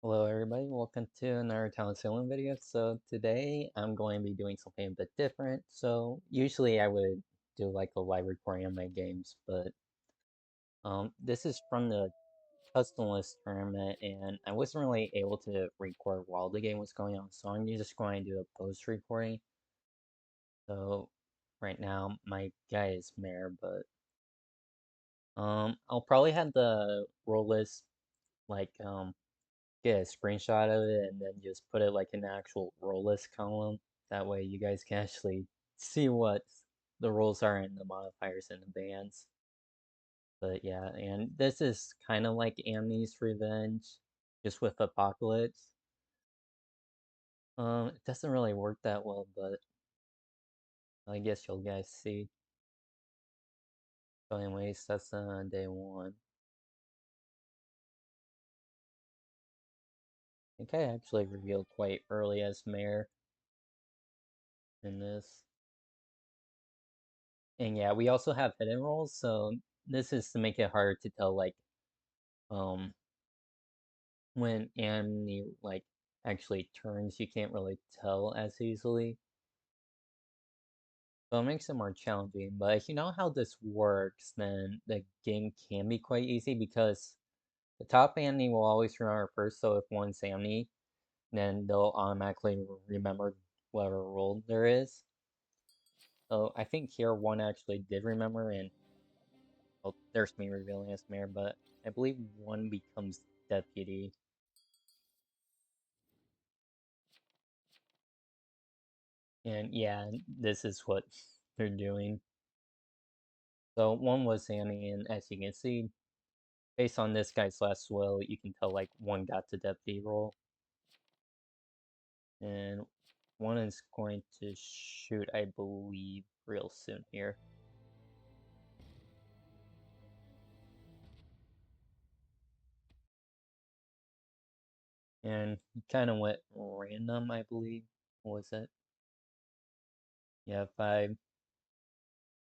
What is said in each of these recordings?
Hello everybody, welcome to another Salem video. So today I'm going to be doing something a bit different. So usually I would do like a live recording of my games, but this is from the custom list tournament and I wasn't really able to record while the game was going on, so I'm just going to do a post recording. So right now my guy is Mayor, but I'll probably have the role list like get a screenshot of it and then just put it like in the actual role list column. That way you guys can actually see what the rules are and the modifiers and the bans. But yeah, and this is kind of like Amni's Revenge, just with Apocalypse. It doesn't really work that well, but I guess you'll guys see. So anyways, that's day one. I think I actually revealed quite early as Mayor in this. And yeah, we also have hidden roles, so this is to make it harder to tell like um when Annie like actually turns, you can't really tell as easily. So it makes it more challenging. But if you know how this works, then the game can be quite easy because the top Annie will always remember first, so if one's Annie, then they'll automatically remember whatever role there is. So I think here one actually did remember, and well, there's me revealing as Mayor, but I believe one becomes deputy. And yeah, this is what they're doing. So one was Annie, and as you can see, based on this guy's last will, you can tell like one got the deputy role. And one is going to shoot, I believe, real soon here. And he kind of went random, I believe. What was it? Yeah, 5. There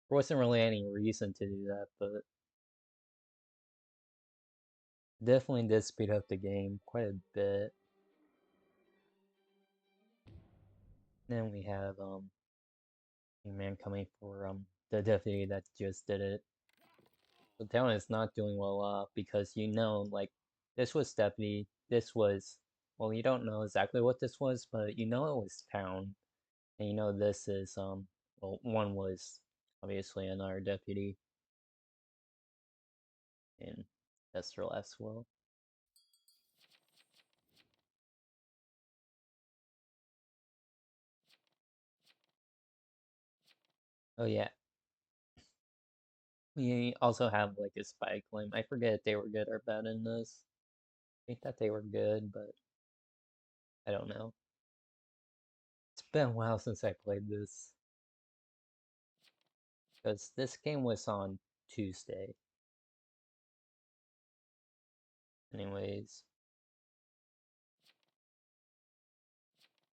wasn't really any reason to do that, but definitely did speed up the game quite a bit. Then we have a man coming for the deputy that just did it. The town is not doing well because you know like this was deputy, this was, well, you don't know exactly what this was, but you know it was town, and you know this is well, one was obviously another deputy, and that's their last will. Oh yeah, we also have like a spy claim. I forget if they were good or bad in this. I think that they were good, but I don't know. It's been a while since I played this because this game was on Tuesday. Anyways,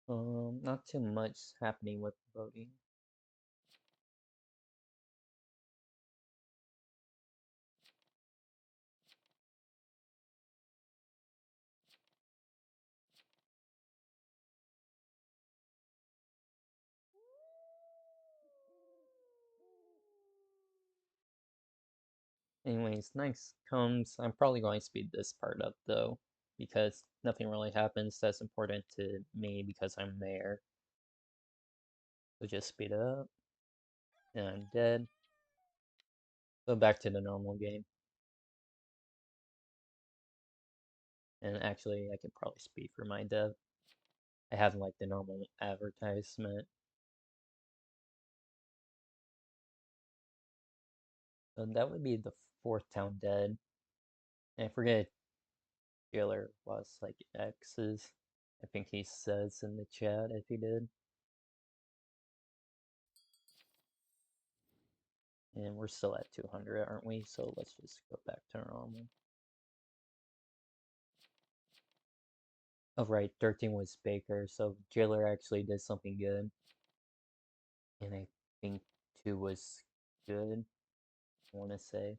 not too much happening with voting. Anyways, nice comes. I'm probably going to speed this part up though, because nothing really happens that's important to me because I'm Mayor. So just speed it up. And I'm dead. So back to the normal game. And actually, I could probably speed for my dev. I have like the normal advertisement. So that would be the fourth town dead. And I forget Jailer was like X's. I think he says in the chat if he did. And we're still at 200, aren't we? So let's just go back to normal. Oh, right, 13 was Baker, so Jailer actually did something good. And I think 2 was good, I want to say.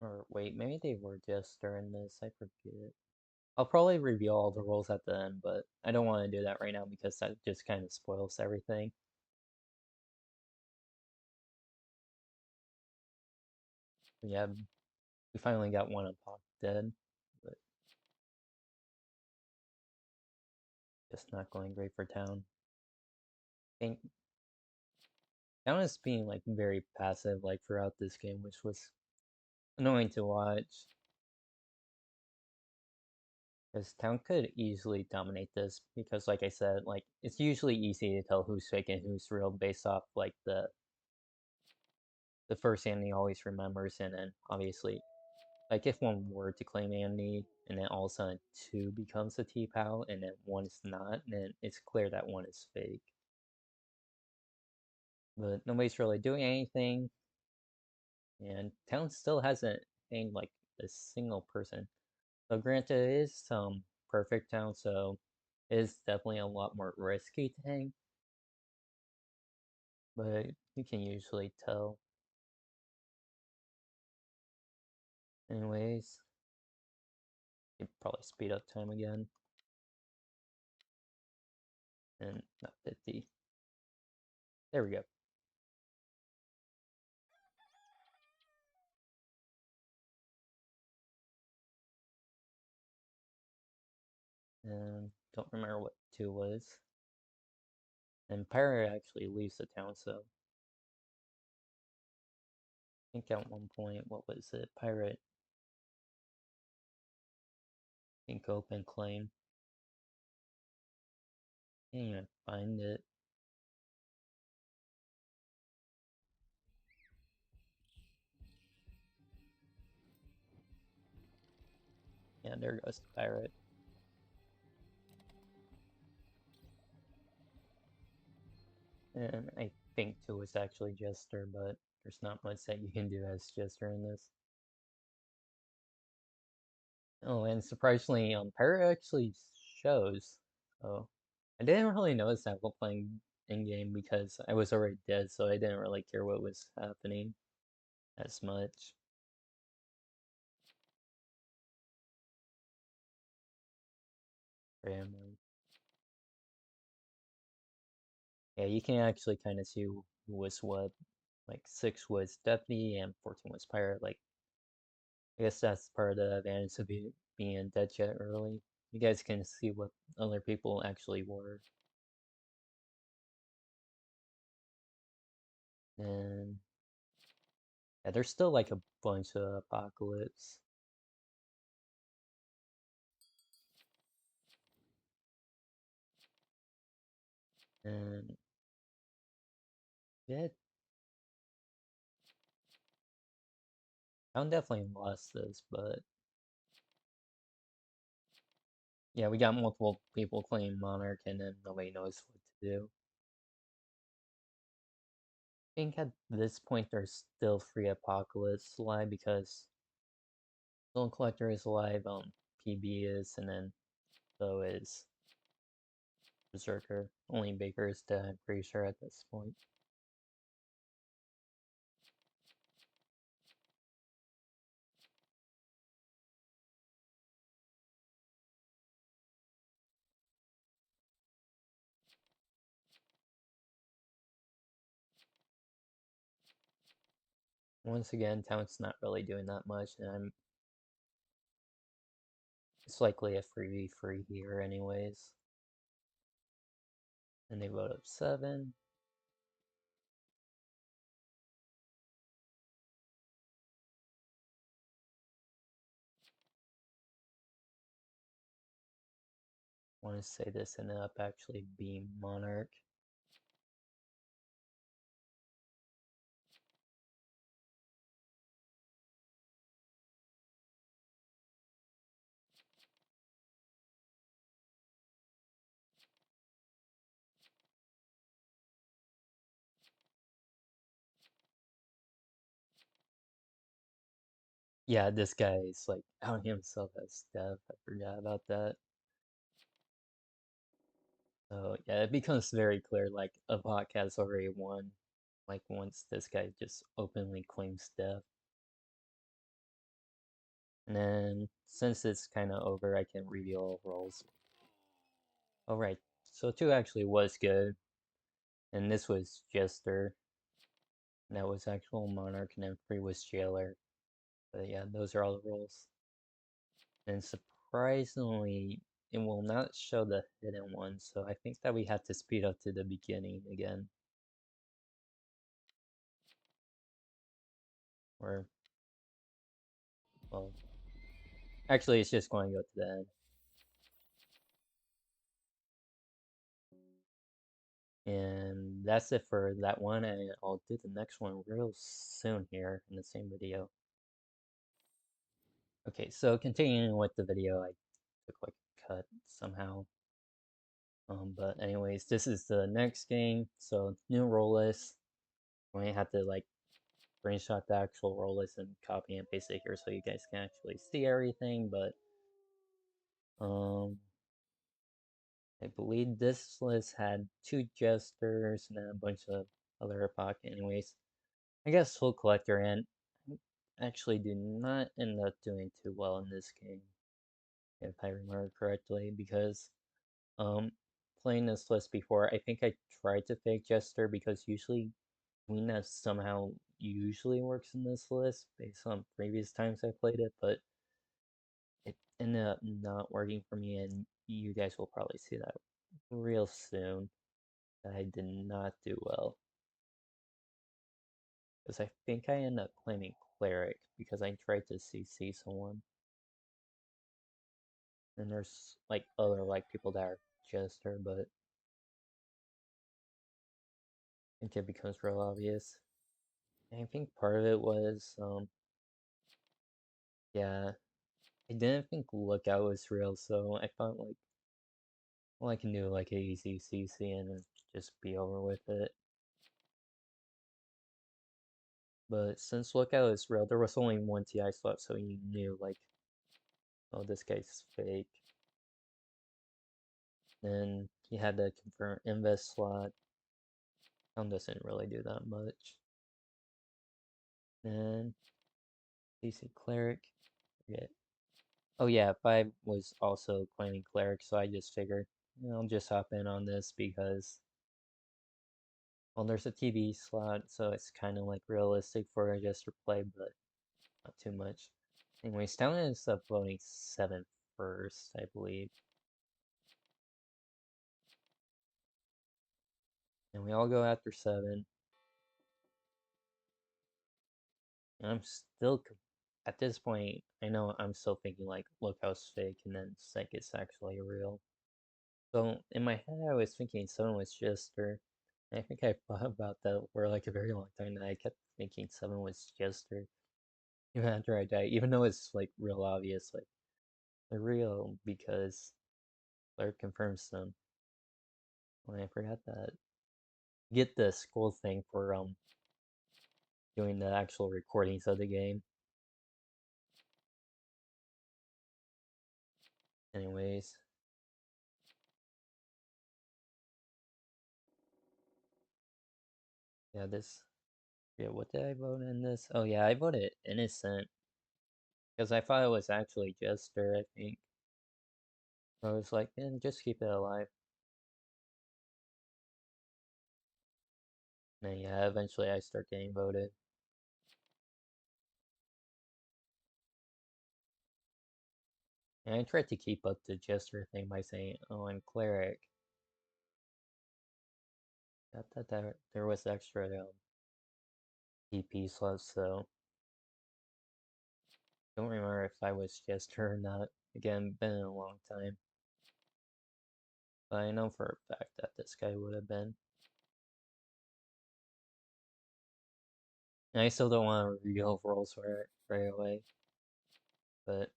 Or wait, maybe they were just during this, I forget. I'll probably reveal all the roles at the end, but I don't want to do that right now because that just kind of spoils everything. Yeah, we finally got one of Pac dead, but just not going great for Town. I think Town is being like very passive like throughout this game, which was annoying to watch. Because Town could easily dominate this because like I said, like it's usually easy to tell who's fake and who's real based off like the first hand he always remembers, and then obviously like if one were to claim Andy and then all of a sudden two becomes a T-Pow and then one is not, then it's clear that one is fake. But nobody's really doing anything, and Town still hasn't hanged like a single person. So granted, it is some perfect Town, so it is definitely a lot more risky to hang, but you can usually tell. Anyways, you probably speed up time again, and not 50. There we go. And don't remember what 2 was. And Pirate actually leaves the town, so I think at one point, what was it? Pirate, I think open claim. Can't even find it. Yeah, there goes the Pirate. And I think 2 is actually Jester, but there's not much that you can do as Jester in this. Oh, and surprisingly, Pirate actually shows. So I didn't really notice that while playing in game because I was already dead, so I didn't really care what was happening as much. Random. Yeah, you can actually kind of see who was what. Like 6 was Deputy and 14 was Pirate. Like, I guess that's part of the advantage of being dead jet early. You guys can see what other people actually were. And yeah, there's still like a bunch of Apocalypse. And yeah, I definitely lost this, but yeah, we got multiple people claim Monarch and then nobody knows what to do. I think at this point there's still 3 Apocalypse alive because Stone Collector is alive, PB is, and then so is Berserker. Only Baker is dead, I'm pretty sure at this point. Once again, Town's not really doing that much, and it's likely a 3v3 here anyways. And they vote up 7. I want to say this ended up actually being Monarch. Yeah, this guy is like outing himself as Steph. I forgot about that. So yeah, it becomes very clear like a podcast already won. Like once this guy just openly claims Steph. And then, since it's kind of over, I can reveal all roles. Alright, so 2 actually was good, and this was Jester, and that was actual Monarch, and then 3 was Jailer. But yeah, those are all the roles. And surprisingly, it will not show the hidden ones, so I think that we have to speed up to the beginning again. Or, well, actually it's just going to go to the end. And that's it for that one, and I'll do the next one real soon here in the same video. Okay, so continuing with the video, I took like a cut somehow. But anyways, this is the next game, so new role list. I have to like screenshot the actual role list and copy and paste it here so you guys can actually see everything, but I believe this list had 2 jesters and then a bunch of other epoch. Anyways, I guess Soul Collector, and I actually do not end up doing too well in this game, if I remember correctly, because playing this list before, I think I tried to fake Jester because usually Queen somehow usually works in this list based on previous times I played it, but it ended up not working for me, and you guys will probably see that real soon. That I did not do well. Because I think I ended up claiming Cleric because I tried to CC someone. And there's like other like people that are Jester, but I think it becomes real obvious. And I think part of it was, yeah, I didn't think Lookout was real, so I thought like, well, I can do like a easy CC and just be over with it. But since Lookout is real, there was only one TI slot, so you knew like, oh, this guy's fake. Then you had to confirm invest slot. Doesn't really do that much. And DC Cleric. Forget. Oh yeah, 5 was also claiming Cleric, so I just figured, I'll just hop in on this because, well, there's a TV slot, so it's kind of like realistic for a just play, but not too much. Anyways, Town ends up voting 7 first, I believe. And we all go after 7. And I'm still, at this point, I know I'm still thinking like, look how fake, and then Psych is actually real. So in my head, I was thinking Seven was Jester. And I think I thought about that for like a very long time, and I kept thinking Seven was Jester. Even after I died, even though it's like real obvious, like they're real because Claire confirms them. When I forgot that. Get the school thing for doing the actual recordings of the game. Anyways. Yeah, this. Yeah, what did I vote in this? Oh yeah, I voted innocent. Because I thought it was actually Jester, I think. I was like, man, just keep it alive. And then, yeah, eventually I start getting voted. And I tried to keep up the Jester thing by saying, oh, I'm Cleric. I thought that there was extra DP slots, so don't remember if I was Jester or not. Again, been a long time. But I know for a fact that this guy would have been. And I still don't want to reveal roles right away. But at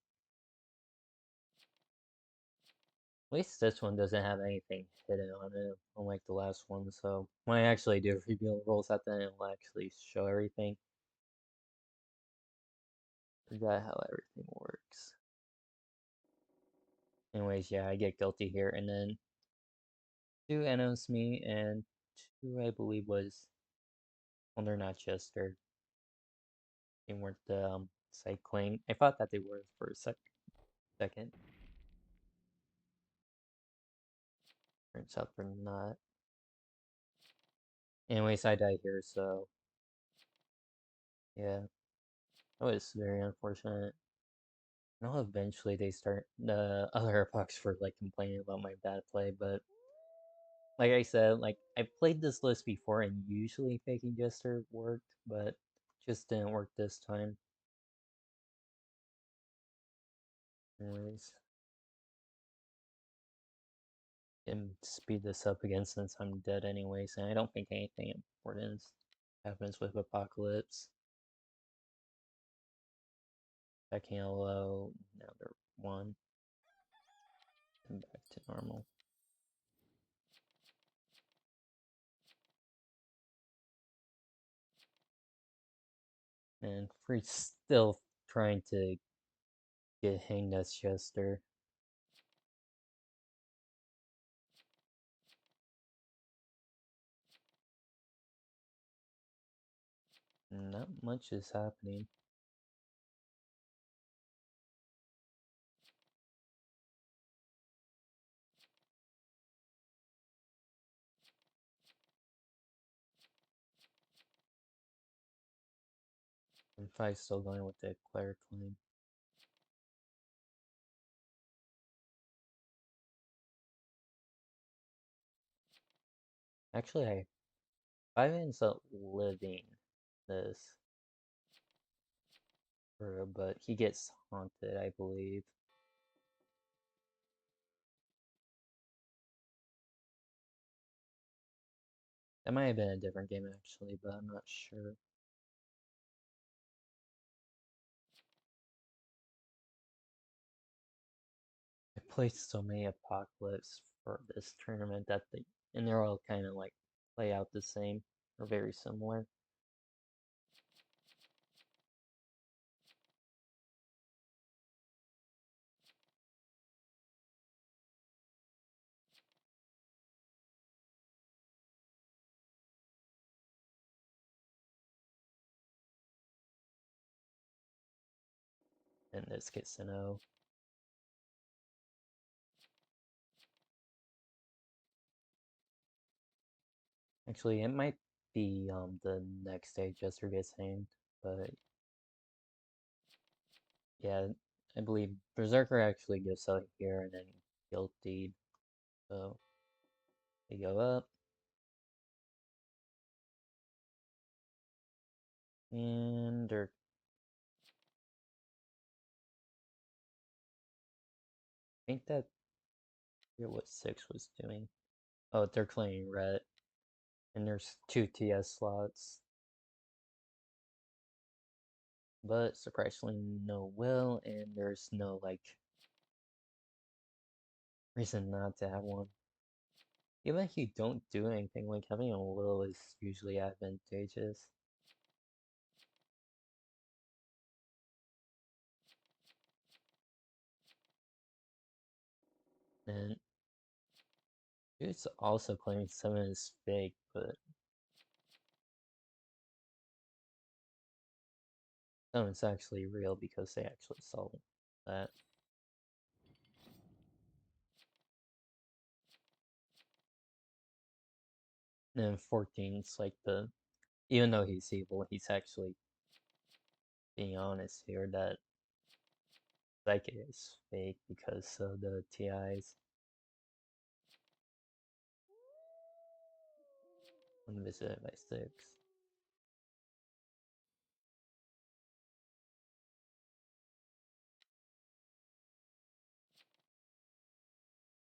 least this one doesn't have anything hidden on it, unlike the last one. So when I actually do reveal roles at the end, it'll actually show everything. Forgot how everything works. Anyways, yeah, I get guilty here, and then 2 Enos me, and 2 I believe was, well, they're not Chester. They weren't the cycling. I thought that they were for a second. Turns out they're not. Anyways, I died here, so yeah, that was very unfortunate. I know eventually the other epochs for like complaining about my bad play, but like I said, like I played this list before and usually faking Jester worked, but just didn't work this time. Anyways, and speed this up again since I'm dead anyways, and I don't think anything important happens with Apocalypse. Backing low, now they're 1, and back to normal. And Free's still trying to get hanged as Chester. Not much is happening. And Fi's still going with the Claire claim. Actually, I ends up living this, but he gets haunted, I believe. That might have been a different game actually, but I'm not sure. I played so many Apocalypse for this tournament and they're all kind of like play out the same or very similar. And this gets an O. Actually, it might be the next day Jester gets hanged, but yeah, I believe Berserker actually goes out here and then guilty. So they go up. And they're I think that I forget what 6 was doing. Oh, they're playing red. And there's 2 TS slots. But surprisingly no will, and there's no like reason not to have one. Even if you don't do anything, like having a will is usually advantageous. And it's also claiming 7 is fake, but 7 is actually real because they actually saw that. And then 14's like even though he's evil, he's actually being honest here that Psychic is fake because of the TIs. Unvisited by 6.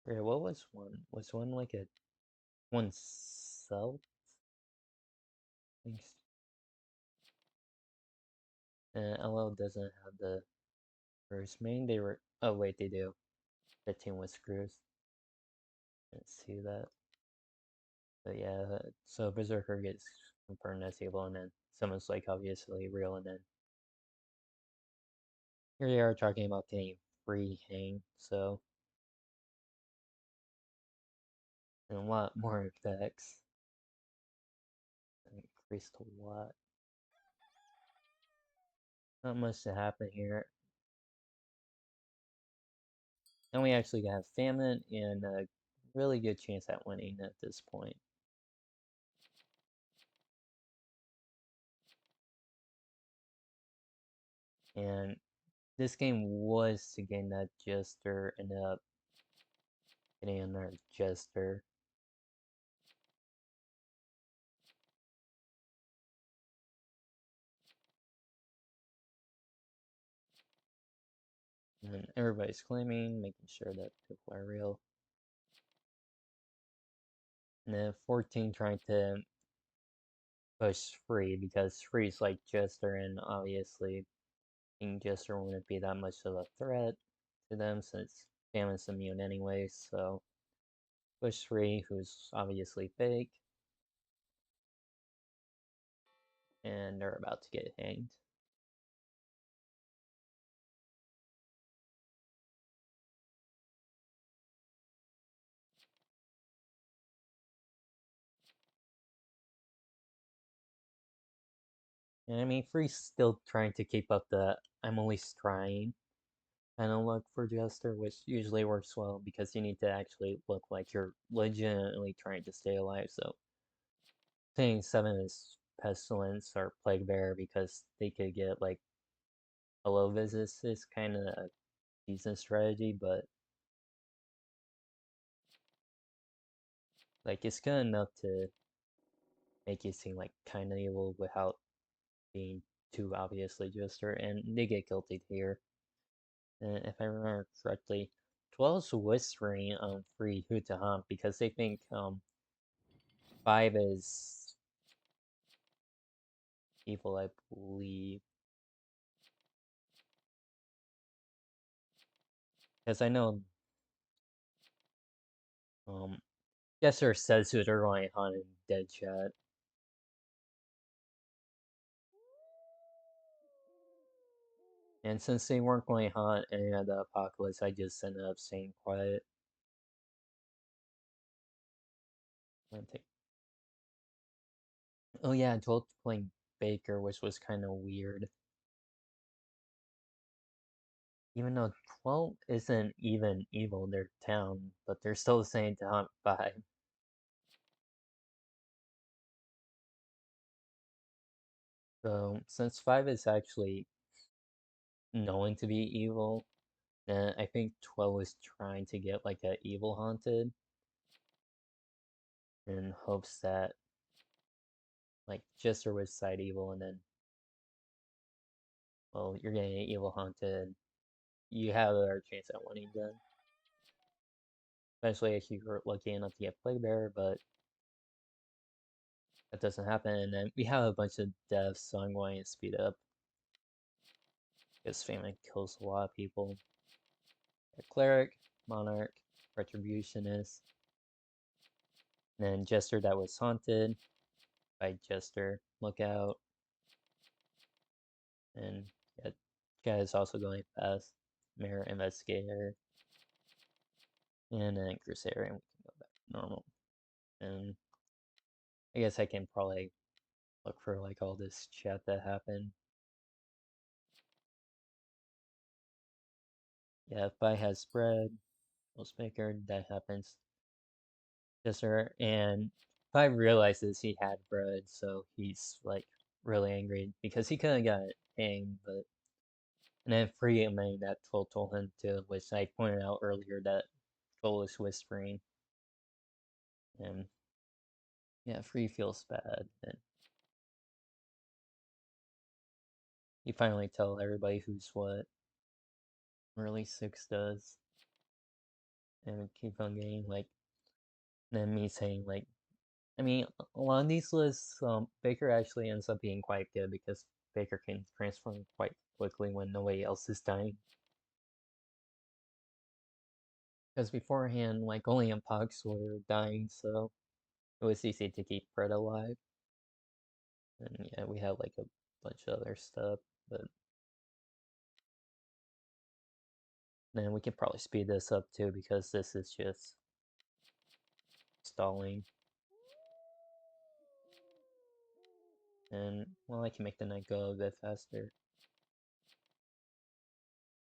Okay, what was one? Was one like a one self? Thanks. LL doesn't have the first main. They were. Oh wait, they do. 15 with screws. Let's see that. But yeah, so Berserker gets confirmed as evil, and then someone's like obviously real, and then here they are talking about getting free hang. So and a lot more effects. Increased a lot. Not much to happen here. And we actually have famine and a really good chance at winning at this point. And this game was to gain that Jester, ended up getting another Jester. And everybody's claiming, making sure that people are real. And then 14 trying to push free because free's like Jester, and obviously King Jester wouldn't be that much of a threat to them since Famine's immune anyway, so push free, who's obviously fake, and they're about to get hanged. And I mean, Free's still trying to keep up the I'm always trying kind of look for Jester, which usually works well because you need to actually look like you're legitimately trying to stay alive. So saying 7 is Pestilence or Plague Bearer because they could get like hello visits is kind of a decent strategy, but like it's good enough to make you seem like kind of evil without being too obviously Jester, and they get guilty here. And if I remember correctly, 12's whispering free who to hunt because they think 5 is evil, I believe. Because I know um Jester says who they're going to hunt in dead chat. And since they weren't going to hunt any of the apocalypse, I just ended up staying quiet. Oh yeah, 12 playing Baker, which was kind of weird. Even though 12 isn't even evil, they're town, but they're still saying to hunt 5. So, since 5 is actually known to be evil, then I think 12 was trying to get like a evil haunted in hopes that like Jester would side evil and then, well, you're getting an evil haunted. You have a better chance at winning then. Especially if you're lucky enough to get Plague Bearer, but that doesn't happen. And then we have a bunch of deaths, so I'm going to speed up. Because Famine kills a lot of people. A Cleric, Monarch, Retributionist, and then Jester that was haunted by Jester. Look out. And yeah, guy is also going fast. Mirror Investigator. And then Crusader, and we can go back to normal. And I guess I can probably look for like all this chat that happened. Yeah, if I has spread, most maker, that happens. Jester, and Five realizes he had bread, so he's like really angry because he could have got hanged, but and then Free made that Troll told him to, which I pointed out earlier that Troll is whispering, and yeah, Free feels bad, and you finally tell everybody who's what. Really 6 does, and we keep on getting like, then me saying like, I mean, a lot of these lists, Baker actually ends up being quite good because Baker can transform quite quickly when nobody else is dying. Because beforehand, like, only Impox were dying, so it was easy to keep Fred alive. And yeah, we have like a bunch of other stuff, but then we can probably speed this up too because this is just stalling. And well, I can make the night go a bit faster.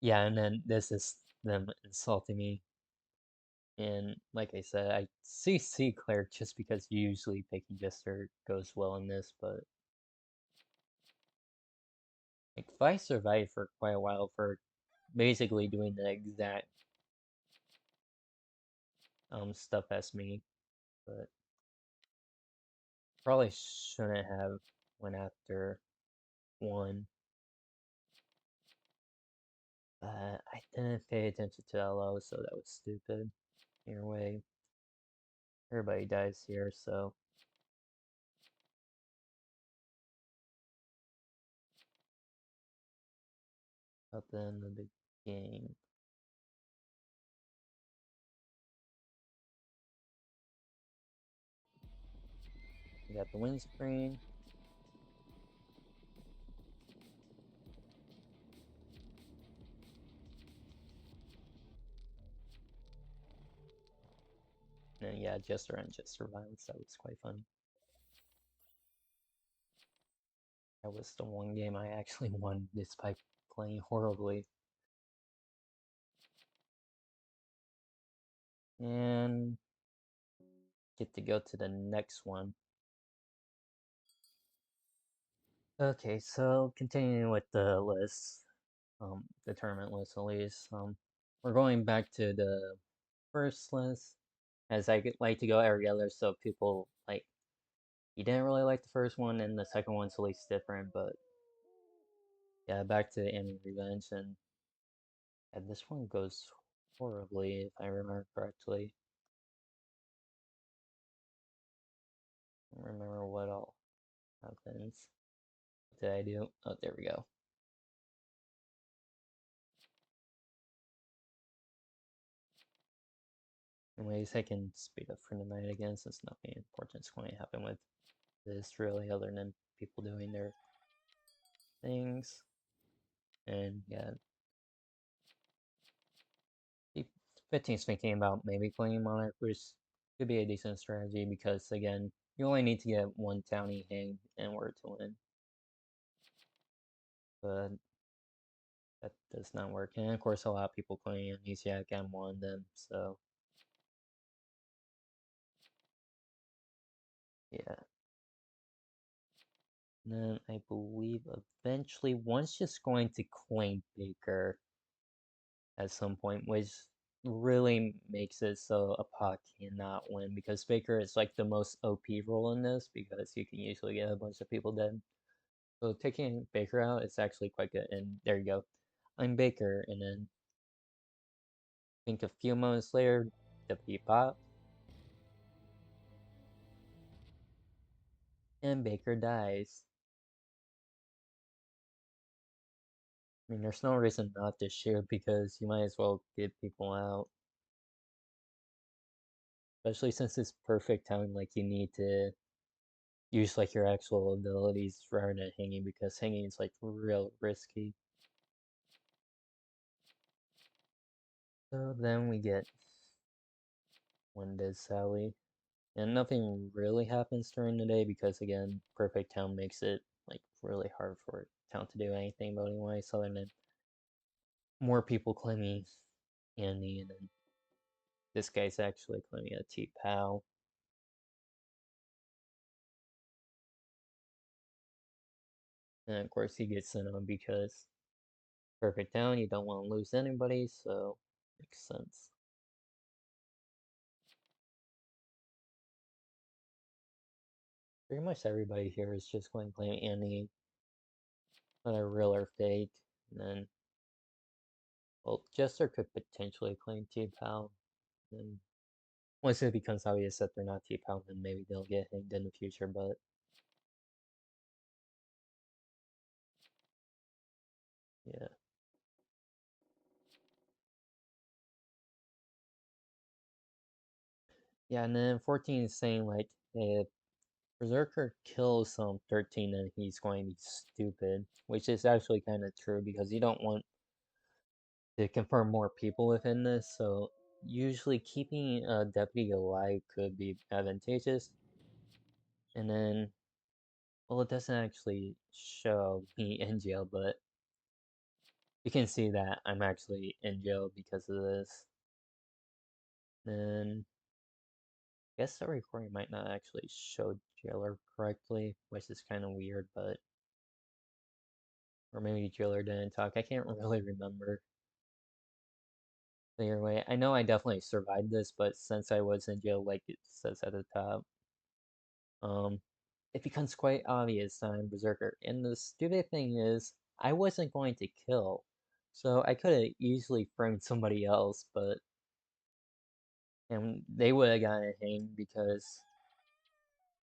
Yeah, and then this is them insulting me. And like I said, I CC Claire just because usually picking Jester goes well in this, but like Vi survived for quite a while for basically doing the exact stuff as me, but probably shouldn't have went after one. But I didn't pay attention to LO, so that was stupid. Either way, everybody dies here, so up in the big game. We got the wind screen. And yeah, Jester and Jester violence, that was quite funny. That was the one game I actually won despite playing horribly. And get to go to the next one. Okay, so continuing with the list, the tournament list at least, we're going back to the first list, as I like to go every other, so people, like, you didn't really like the first one, and the second one's at least different, but yeah, back to Anime Revenge, and this one goes horribly, if I remember correctly. I don't remember what all happens. What did I do? Oh, there we go. Anyways, I can speed up for the night again since nothing important is going to happen with this really other than people doing their things. And yeah, 15's thinking about maybe playing Monarch, which could be a decent strategy because again, you only need to get one townie hang in order to win. But that does not work. And of course, a lot of people playing Amnesiac M1 then, so yeah. And then I believe eventually one's just going to claim Baker at some point, which really makes it so a Apak cannot win because Baker is like the most OP role in this because you can usually get a bunch of people dead. So taking Baker out is actually quite good. And there you go. I'm Baker, and then I think a few moments later, W pop, and Baker dies. I mean, there's no reason not to shoot because you might as well get people out. Especially since it's perfect time, like you need to use like your actual abilities rather than hanging because hanging is like real risky. So then we get When Did Sally? And nothing really happens during the day because again, Perfect Town makes it like really hard for Town to do anything voting wise other than more people claiming Annie and then this guy's actually claiming a T-Pow. And of course he gets sent on because Perfect Town, you don't want to lose anybody, so makes sense. Pretty much everybody here is just going to claim Annie, whether real or fake, and then well, Jester could potentially claim T-Pow, and once it becomes obvious that they're not T-Pow, then maybe they'll get hanged in the future, but yeah. Yeah, and then 14 is saying like, hey, if Berserker kills 13, then he's going to be stupid, which is actually kind of true because you don't want to confirm more people within this, so usually keeping a deputy alive could be advantageous. And then, well, it doesn't actually show me in jail, but you can see that I'm actually in jail because of this. And I guess the recording might not actually show jailer correctly, which is kind of weird, but or maybe jailer didn't talk. I can't really remember. Either way, I know I definitely survived this, but since I was in jail, like it says at the top, um, it becomes quite obvious that I'm Berserker. And the stupid thing is, I wasn't going to kill, so I could have easily framed somebody else, but and they would have gotten hanged because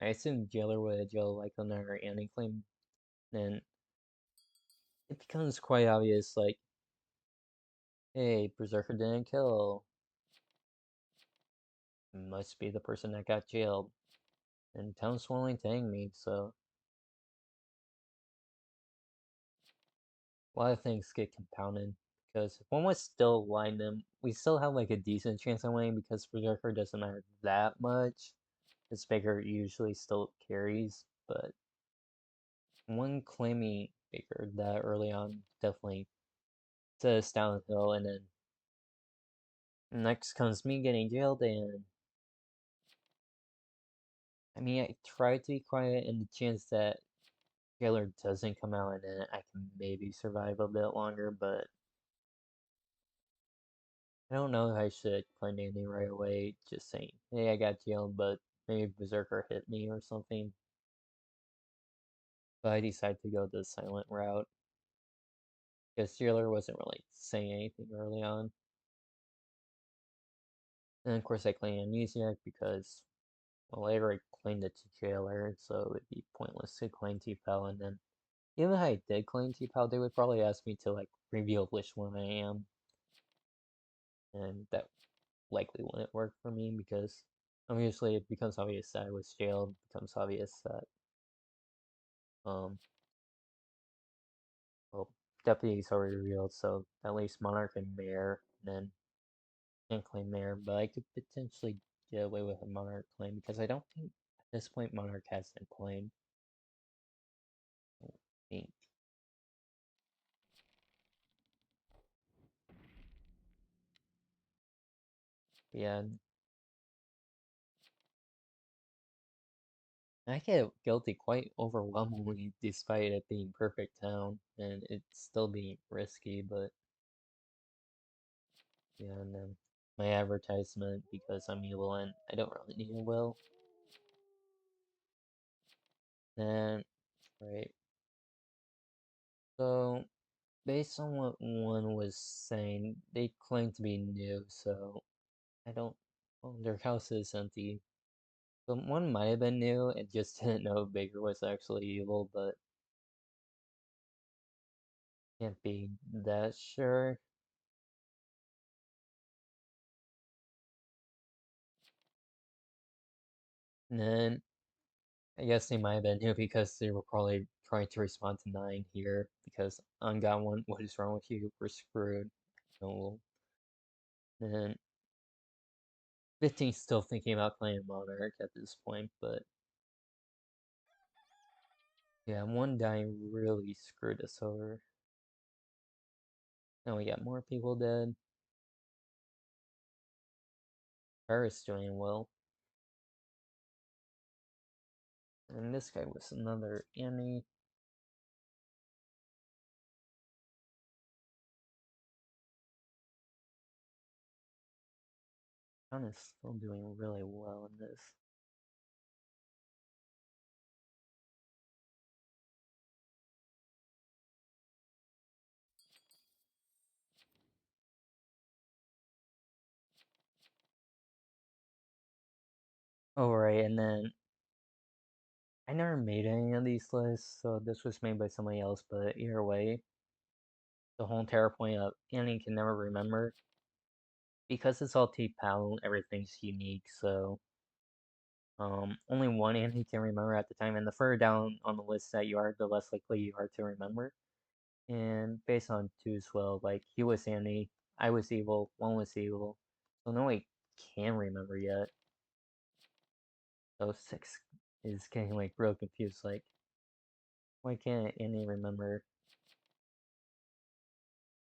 I assume jailer would have jailed like another anti-claim, and it becomes quite obvious, like, hey, Berserker didn't kill, must be the person that got jailed, and town's willing to hang me, so a lot of things get compounded. Because if one was still line them, we still have like a decent chance of winning because Berserker doesn't matter that much. His Baker usually still carries, but one claiming Baker that early on definitely set us downhill, and then next comes me getting jailed, and I mean, I try to be quiet in the chance that Jailer doesn't come out, and then I can maybe survive a bit longer, but I don't know if I should claim Andy right away, just saying, hey, I got jailed, but maybe Berserker hit me or something. But I decided to go the silent route, because Jailer wasn't really saying anything early on. And of course I claimed Amnesiac because, well, I already claimed it to Jailer, so it'd be pointless to claim T-Pal, and then even if I did claim T-Pal, they would probably ask me to, like, reveal which one I am, and that likely wouldn't work for me because obviously it becomes obvious that I was jailed, it becomes obvious that well, deputies are revealed, so at least Monarch and Mayor, and then can't claim Mayor, but I could potentially get away with a Monarch claim because I don't think at this point Monarch has been claimed. I think. Yeah, I get guilty quite overwhelmingly despite it being perfect town and it still being risky, but yeah, and then my advertisement because I'm evil and I don't really need a will. And right. So based on what one was saying, they claim to be new, so I don't well, their house is empty. So one might have been new and just didn't know Baker was actually evil, but can't be that sure. And then I guess they might have been new because they were probably trying to respond to 9 here because on got one, what is wrong with you? We're screwed. No. And then 15's still thinking about playing Monarch at this point, but yeah, one dying really screwed us over. Now we got more people dead. Paris doing well. And this guy was another Annie. Town is still doing really well in this. Oh, right, and then I never made any of these lists, so this was made by somebody else, but either way, the whole entire point of Annie can never remember. Because it's all T-Pal, everything's unique, so only one Annie can remember at the time, and the further down on the list that you are, the less likely you are to remember. And based on 2 as well, like, he was Annie, I was evil, one was evil, so no one can remember yet. So 6 is getting, like, real confused, like, why can't Annie remember?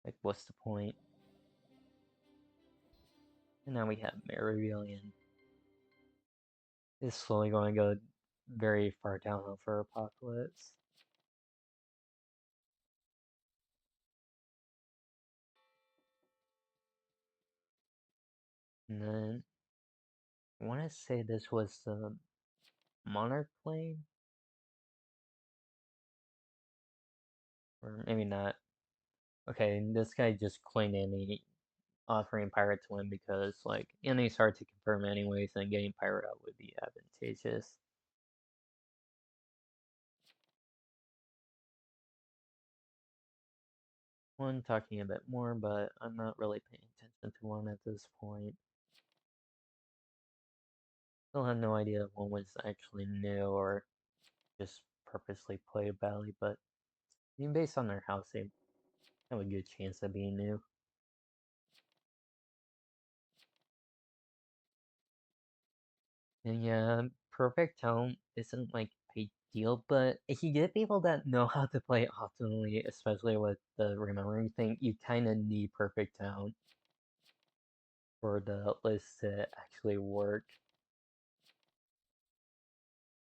Like, what's the point? And now we have Meridian. It's slowly going to go very far downhill for Apocalypse. And then I want to say this was the Monarch claim, or maybe not. Okay, this guy just claimed any offering Pirate to win because, like, Annie's hard to confirm anyways, and getting Pirate out would be advantageous. One talking a bit more, but I'm not really paying attention to one at this point. Still have no idea if one was actually new or just purposely played badly, but I mean, based on their house, they have a good chance of being new. And yeah, perfect tone isn't like ideal, but if you get people that know how to play optimally, especially with the remembering thing, you kind of need perfect tone for the list to actually work.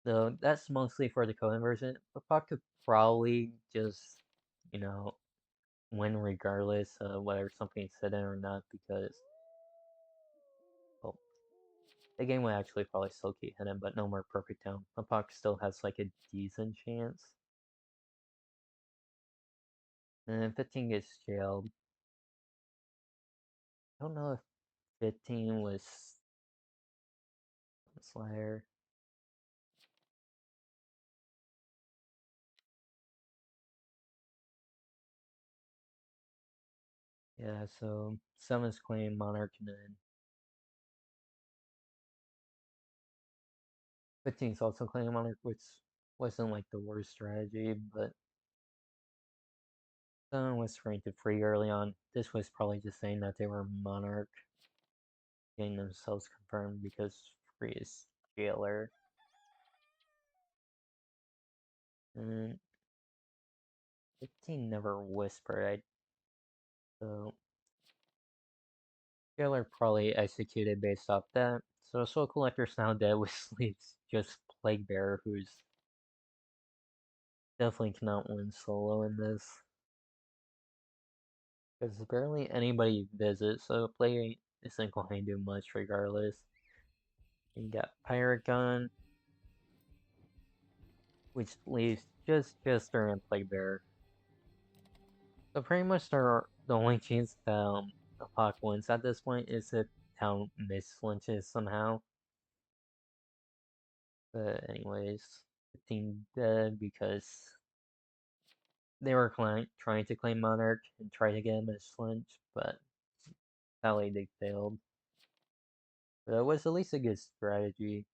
So that's mostly for the code version. But Puck could probably just, you know, win regardless of whether something's hidden or not because, well, the game would actually probably still keep hidden, but no more perfect tone. But Puck still has like a decent chance. And 15 gets jailed. I don't know if 15 was Slayer. Yeah, so 7's claim Monarch and then 15's also claiming Monarch, which wasn't like the worst strategy, but 7 was ranked at free early on. This was probably just saying that they were Monarch, getting themselves confirmed because free is jailer. And 15 never whispered, so jailer probably executed based off that. So Soul Collector's now dead, which leaves just Plague Bearer, who's definitely cannot win solo in this. Because barely anybody visits, so play isn't going to do much regardless. You got Pirate Gun, which leaves just Jester and Plague Bearer. So pretty much the only chance that Apoc wins at this point is if Town mislynches somehow. But anyways, 15 dead because they were trying to claim Monarch and try to get a mislynch, but sadly they failed. But it was at least a good strategy.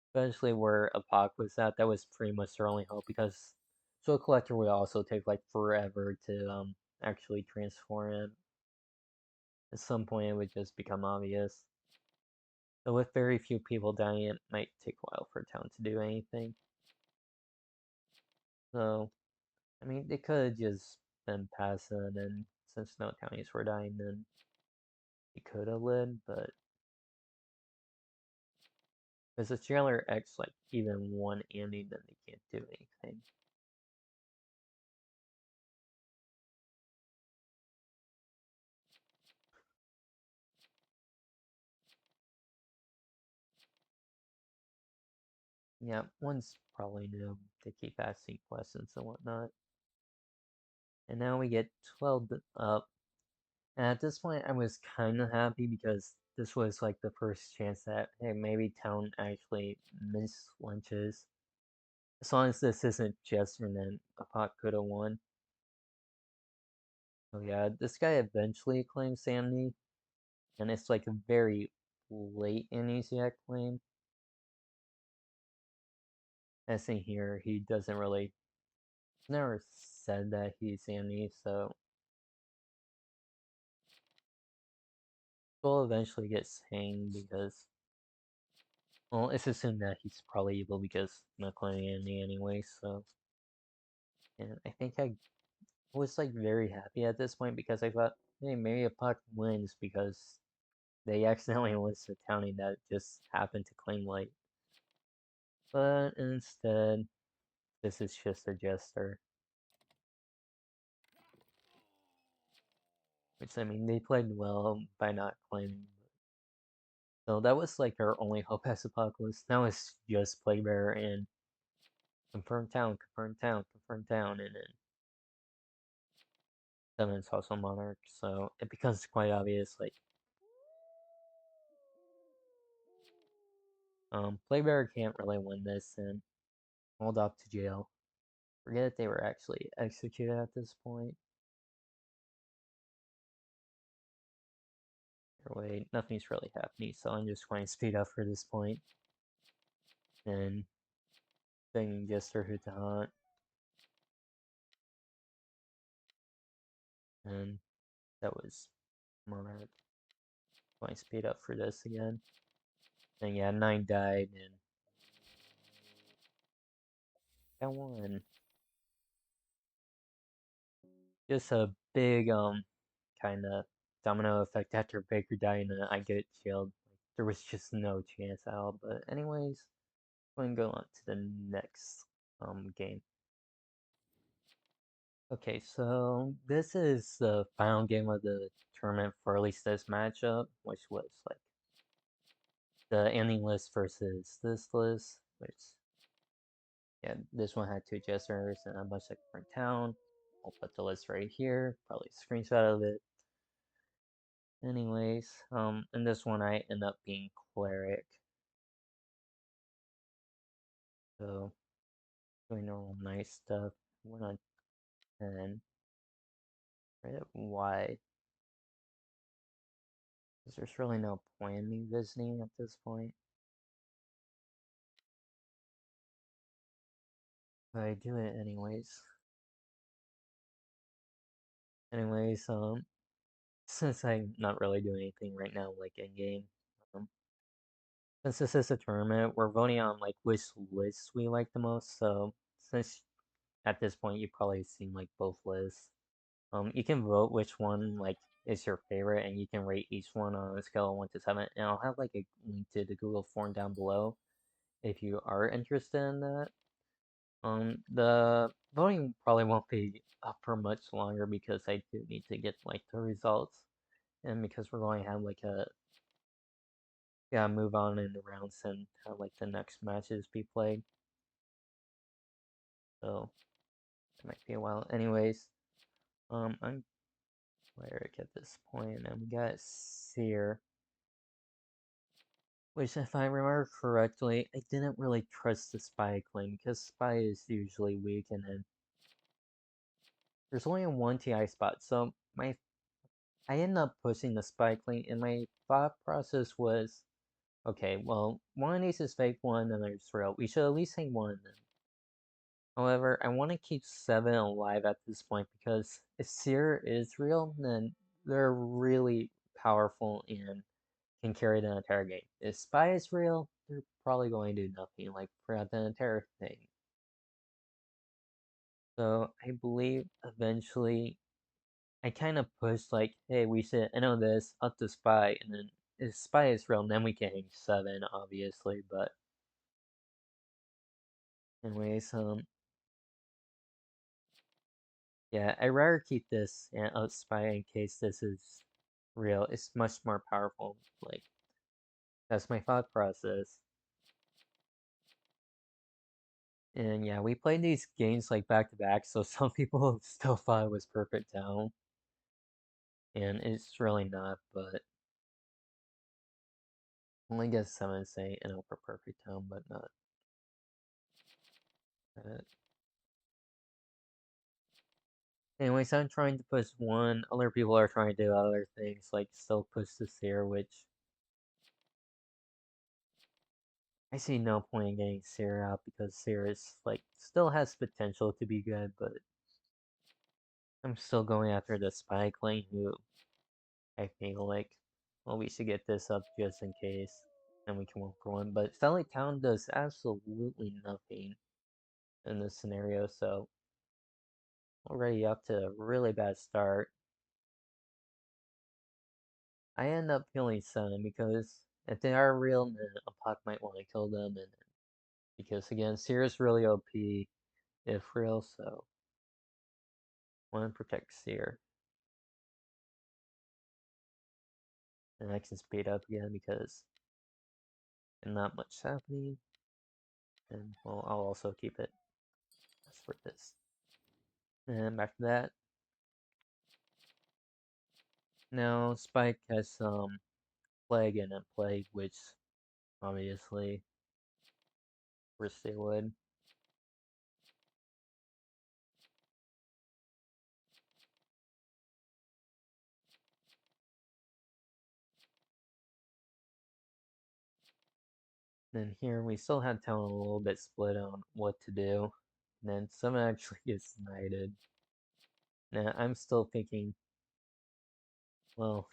Especially where Apoc was at, that was pretty much their only hope because Soul Collector would also take like forever to actually transform it. At some point it would just become obvious. So with very few people dying, it might take a while for a town to do anything. So, I mean, they could have just been passive, and since no townies were dying, then he could have led, but as a Jailer X, like, even one Andy, then they can't do anything. Yeah, one's probably new. They keep asking questions and whatnot. And now we get 12 up. And at this point, I was kind of happy because this was like the first chance that, hey, maybe Town actually missed lunches. As long as this isn't just and then Apoc could have won. Oh yeah, this guy eventually claims Samney, and it's like a very late amnesiac claim. As in here, he doesn't really, never said that he's Samney, so we'll eventually get hanged because, well, it's assumed that he's probably evil because I'm not claiming Andy anyway, so. And I think I was like very happy at this point because I thought, hey, maybe a puck wins because they accidentally listed a county that just happened to claim light. But instead, this is just a jester. Which, I mean, they played well by not claiming. So that was like our only hope as Apocalypse. Now it's just Playbearer and confirm town, confirm town, and then Seven's also Monarch. So it becomes quite obvious, like, Playbearer can't really win this and hauled off to jail. Forget if they were actually executed at this point. Or wait, nothing's really happening, so I'm just going to speed up for this point. And banging Jester who to haunt. And that was Monarch. Going to speed up for this again. And yeah, 9 died and that one. Just a big kind of domino effect after Baker died and I get killed. There was just no chance at all. But anyways, going to go on to the next game. Okay, so this is the final game of the tournament for at least this matchup, which was like the ending list versus this list, which yeah, this one had 2 jesters and a bunch of different town. I'll put the list right here, probably a screenshot of it. Anyways, in this one I end up being cleric. So doing normal nice stuff. Went on 10. Right at Y. Because there's really no point in me visiting at this point. But I do it anyways. Anyways, since I'm not really doing anything right now, like in game, um, since this is a tournament, we're voting on like which lists we like the most. So since at this point you've probably seen like both lists, you can vote which one like is your favorite, and you can rate each one on a scale of 1 to 7. And I'll have like a link to the Google form down below if you are interested in that. The voting probably won't be up for much longer because I do need to get like the results, and because we're going to have like a move on in the rounds and have like the next matches be played. So it might be a while. Anyways, I'm cleric at this point, and we got Seer, which if I remember correctly, I didn't really trust the spy claim because spy is usually weak, and then there's only one TI spot, so I ended up pushing the spy claim, and my thought process was, okay, well, one of these is fake, one, and there's real. We should at least hang one. However, I want to keep 7 alive at this point because if Seer is real, then they're really powerful and can carry the entire game. If Spy is real, they're probably going to do nothing, like throughout the entire thing. So I believe eventually I kind of pushed like, hey, we should I know this up to Spy, and then if Spy is real, then we can hang 7, obviously. But anyways, yeah, I rather keep this and out Spy in case this is real. It's much more powerful. Like that's my thought process. And yeah, we played these games like back to back, so some people still thought it was Perfect Town, and it's really not. But only guess 7 say NL for Perfect Town, but not that. Anyways, I'm trying to push one. Other people are trying to do other things, like still push the Seer, which I see no point in getting Seer out because Seer is like still has potential to be good, but I'm still going after the Spy Lane, who I feel like, well, we should get this up just in case, and we can work for one. But Starlight Town does absolutely nothing in this scenario, so Already up to a really bad start. I end up killing Salem because if they are real, then a Puck might want to kill them, and because again, Seer's really OP if real, so want to protect Seer. And I can speed up again because not much happening. And well, I'll also keep it as for this. And after that, now Spike has some plague and a plague, which obviously wish they would. Then here we still had town a little bit split on what to do. And then someone actually gets knighted. Now I'm still thinking, well,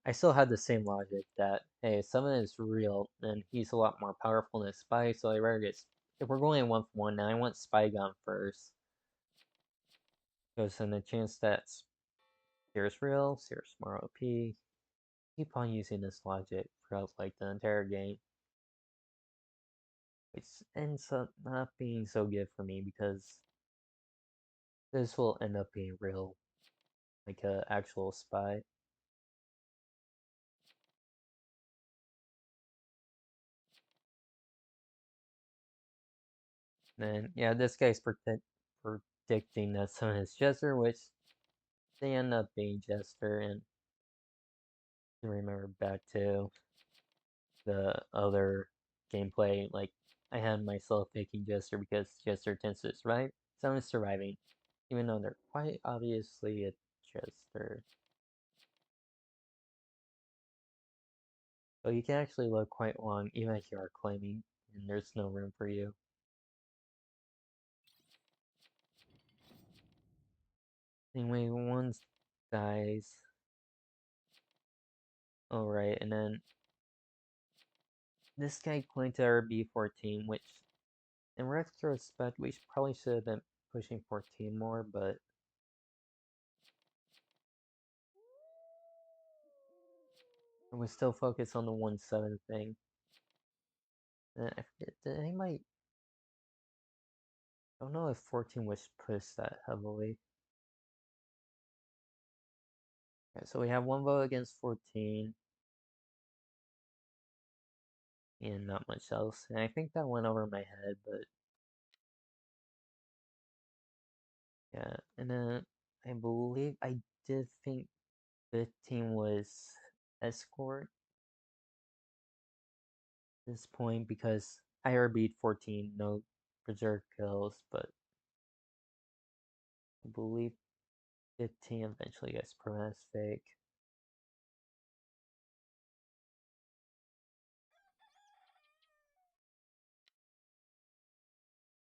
I still had the same logic that hey, if someone is real, then he's a lot more powerful than Spy, so I rather get if we're going 1-for-1, now I want Spy gone first. Because then the chance that Seer's real, Seer's more OP. Keep on using this logic throughout like the entire game. Which ends up not being so good for me because this will end up being real, like a actual spy. And yeah, this guy's predicting that someone is Jester, which they end up being Jester, and to remember back to the other gameplay, like I had myself picking Jester because Jester tends to survive. Someone is surviving, even though they're quite obviously a Jester. But you can actually live quite long even if you are claiming, and there's no room for you. Anyway, one dies. Alright, and then this guy claimed to RB14, which in retrospect we probably should have been pushing 14 more, but I was still focused on the 1-7 thing. And I forget, did anybody... I don't know if 14 was pushed that heavily. Okay, so we have one vote against 14. And not much else. And I think that went over my head, but yeah. And then I believe I did think 15 was escort at this point because I RB'd 14, no berserk kills, but I believe 15 eventually gets proven fake.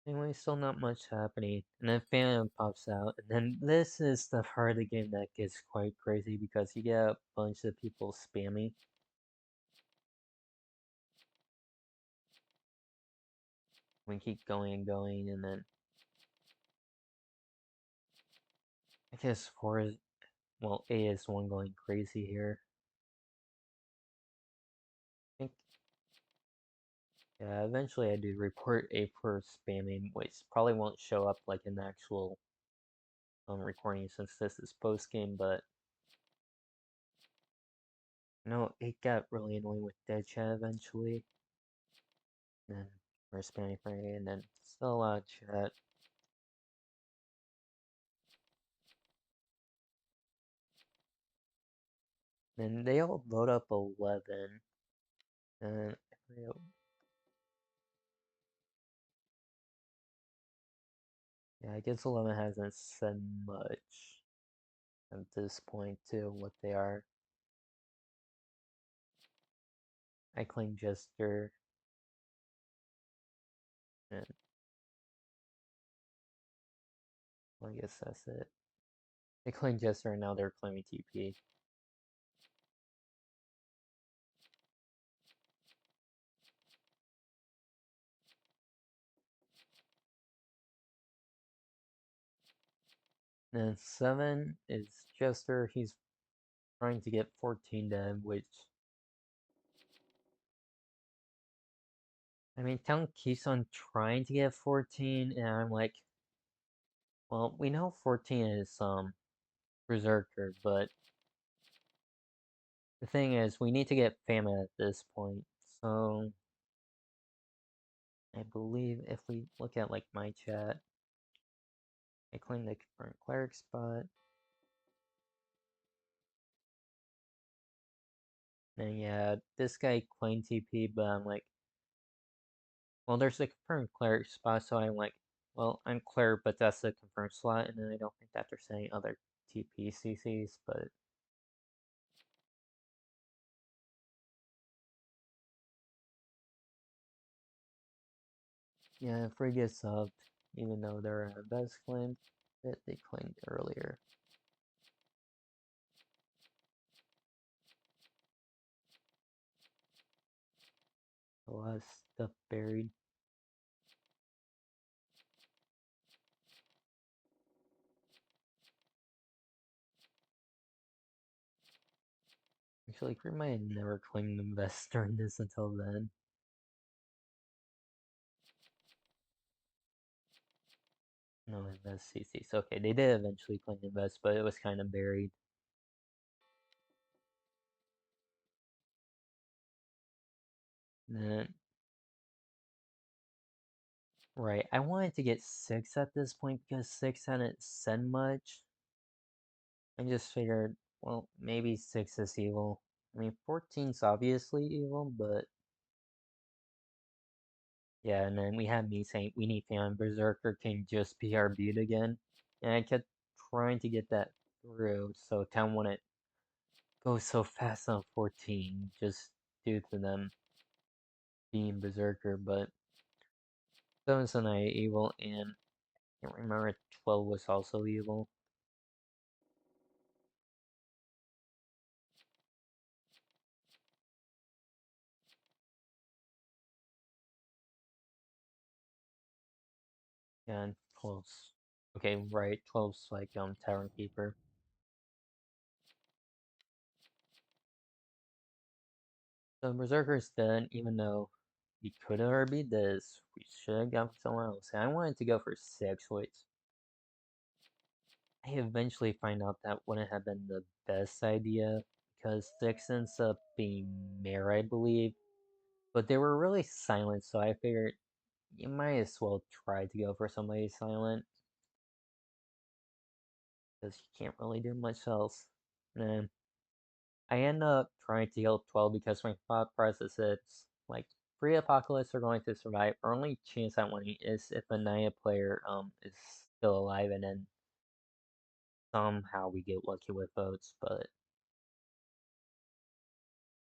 Anyway, still not much happening. And then Phantom pops out. And then this is the part of the game that gets quite crazy because you get a bunch of people spamming. We keep going and going, and then I guess 4 is, well, A is the one going crazy here. I think, yeah, eventually I do report A for spamming, which probably won't show up like in the actual recording since this is post game, but no, it got really annoying with dead chat eventually. And then we're spamming for A, and then still a lot of chat. Then they all load up 11, and yeah, I guess 11 hasn't said much at this point to what they are. I claim Jester, and well, I guess that's it. They claim Jester, and now they're claiming TP. And 7 is Jester. He's trying to get 14 dead, which, I mean, Town keeps on trying to get 14, and I'm like, well, we know 14 is Berserker, but the thing is, we need to get Famine at this point. So I believe if we look at like my chat, I claim the confirmed cleric spot. And yeah, this guy claimed TP, but I'm like, well, there's a confirmed cleric spot, so I'm like, well, I'm cleric, but that's the confirmed slot, and then I don't think that they're saying other TP CCs, but yeah, Free gets subbed, even though they're a best claimed that they claimed earlier. A lot of stuff buried. Actually, Grim might have never claimed the best during this until then. No, invest CCs. Okay, they did eventually claim invest, but it was kind of buried. Then, right, I wanted to get 6 at this point because 6 hadn't said much. I just figured, well, maybe 6 is evil. I mean, 14's obviously evil, but yeah, and then we had me saying we need Fan Berserker can just be our beat again. And I kept trying to get that through, so Town wouldn't go so fast on 14, just due to them being Berserker, but 7's an evil, and I can't remember if 12 was also evil. Yeah, and 12's okay, right, 12's like Tavern Keeper. So Berserker's dead, even though we could have already beat this, we should have gone for someone else. And I wanted to go for 6, which I eventually find out that wouldn't have been the best idea, because 6 ends up being Mare, I believe. But they were really silent, so I figured you might as well try to go for somebody silent, because you can't really do much else. And then I end up trying to heal 12 because my thought process is, like, 3 Apocalypse are going to survive. Our only chance at winning is if a Naya player is still alive, and then somehow we get lucky with votes, but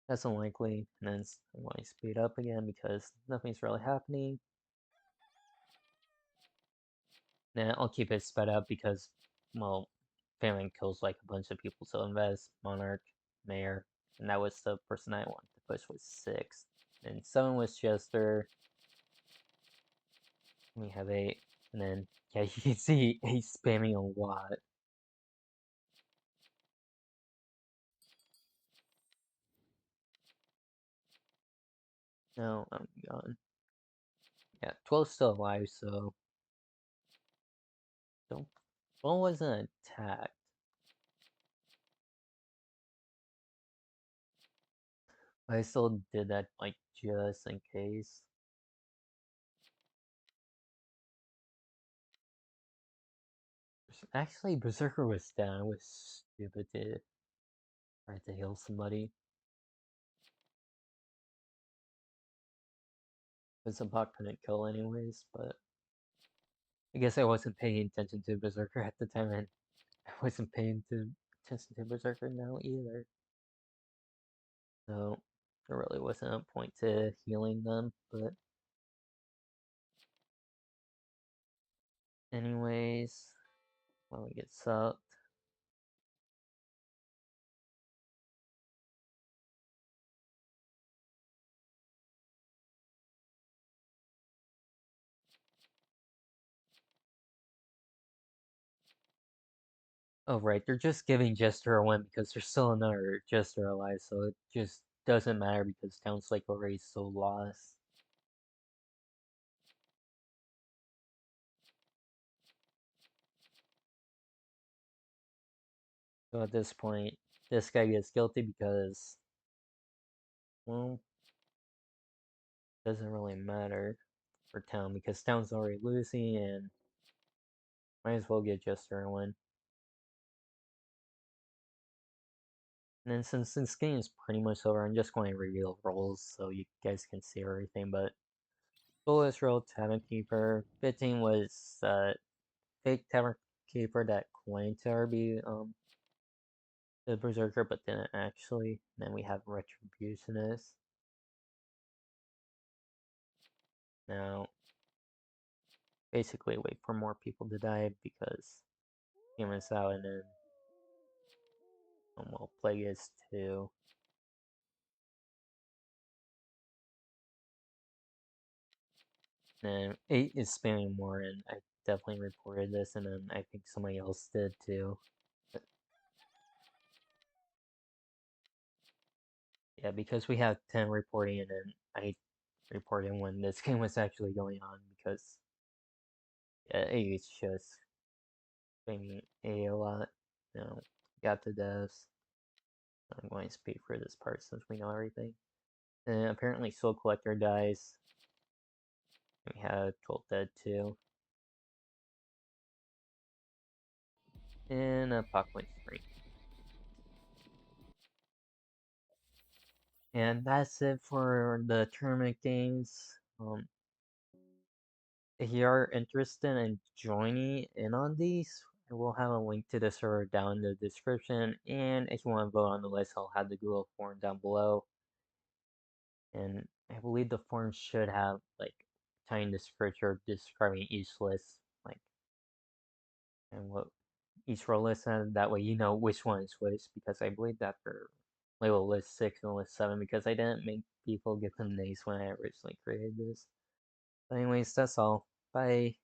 that's unlikely. And then I'm going to speed up again because nothing's really happening. Then I'll keep it sped up because, well, Famine kills like a bunch of people, so invest, Monarch, Mayor, and that was the person I wanted to push with 6. And 7 was Chester. We have 8, and then, yeah, you can see he's spamming a lot. No, I'm gone. Yeah, 12's still alive, so don't. 12 wasn't attacked. But I still did that, like, just in case. Actually, Berserker was down. I was stupid to try to heal somebody. Because the bot couldn't kill anyways, but I guess I wasn't paying attention to Berserker at the time, and I wasn't paying attention to Berserker now either. So there really wasn't a point to healing them, but anyways, when we get subbed. Oh, right, they're just giving Jester a win because there's still another Jester alive, so it just doesn't matter because Town Slate already is so lost. So at this point, this guy gets guilty because, well, doesn't really matter for Town because Town's already losing and might as well get Jester a win. And then since this game is pretty much over, I'm just going to reveal roles so you guys can see everything. But Bullis role Tavern Keeper. 15 was fake Tavern Keeper that claimed to be the Berserker but didn't actually. And then we have Retributionist. Now basically wait for more people to die because humans out and then well Plague is too. And 8 is spamming more, and I definitely reported this, and then I think somebody else did too. But yeah, because we have 10 reporting, and then I reported when this game was actually going on, because yeah, 8 is just spamming A a lot. Now, got the devs. I'm going to speed through this part since we know everything. And apparently Soul Collector dies. We have Cult Dead too. And Apocalypse 3. And that's it for the tournament games. If you are interested in joining in on these, I will have a link to the server down in the description. And if you want to vote on the list, I'll have the Google form down below. And I believe the form should have like tiny descriptor describing each list, like and what each row list has. That way you know which one is which, because I believe that for label list 6 and list 7, because I didn't make people get them names when I originally created this. But anyways, that's all. Bye.